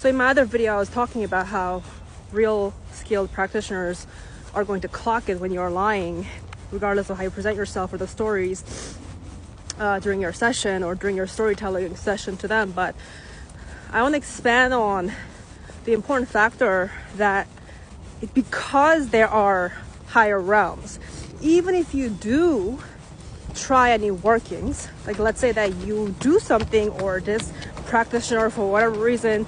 So in my other video, I was talking about how real skilled practitioners are going to clock it when you're lying, regardless of how you present yourself or the stories during your session or during your storytelling session to them. But I want to expand on the important factor that because there are higher realms, even if you do try any workings, like let's say that you do something or this practitioner for whatever reason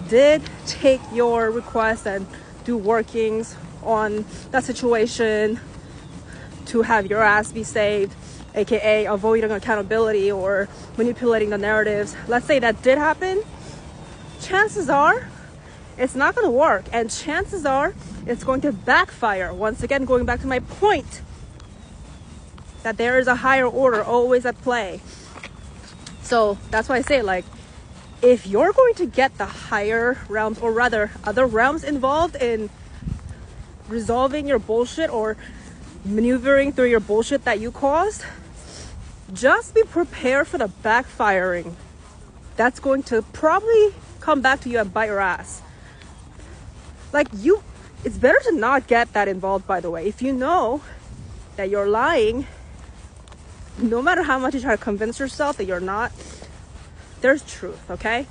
did take your request and do workings on that situation to have your ass be saved, aka avoiding accountability or manipulating the narratives. Let's say that did happen. Chances are it's not going to work, and chances are it's going to backfire. Once again, going back to my point that there is a higher order always at play. So that's why I say, like, if you're going to get the higher realms, or rather other realms involved in resolving your bullshit or maneuvering through your bullshit that you caused, just be prepared for the backfiring. That's going to probably come back to you and bite your ass. Like, it's better to not get that involved, by the way. If you know that you're lying, no matter how much you try to convince yourself that you're not, there's truth, okay?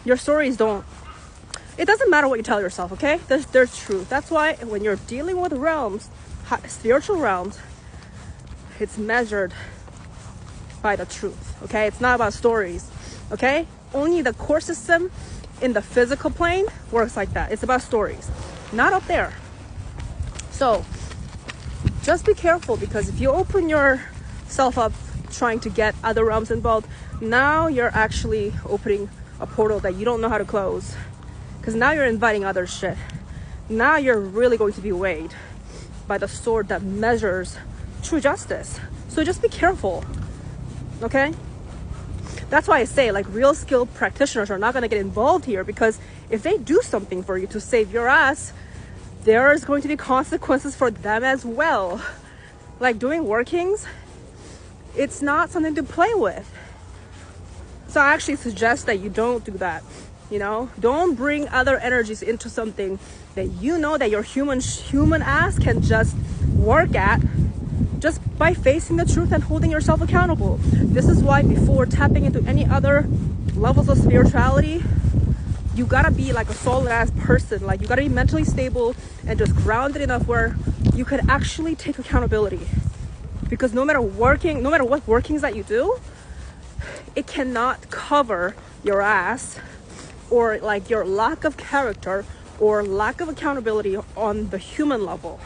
Your stories it doesn't matter what you tell yourself, okay? There's truth. That's why when you're dealing with realms, spiritual realms, it's measured by the truth, okay? It's not about stories, okay? Only the core system in the physical plane works like that. It's about stories, not up there. So just be careful, because if you open yourself up trying to get other realms involved, now you're actually opening a portal that you don't know how to close, because now you're inviting other shit. Now you're really going to be weighed by the sword that measures true justice. So just be careful, okay? That's why I say, like, real skilled practitioners are not going to get involved here, because if they do something for you to save your ass, there's going to be consequences for them as well. Like, doing workings, it's not something to play with. So I actually suggest that you don't do that. You know, don't bring other energies into something that you know that your human ass can just work at, just by facing the truth and holding yourself accountable. This is why before tapping into any other levels of spirituality, you gotta be like a solid ass person. Like, you gotta be mentally stable and just grounded enough where you could actually take accountability. Because no matter what workings that you do, it cannot cover your ass or like your lack of character or lack of accountability on the human level.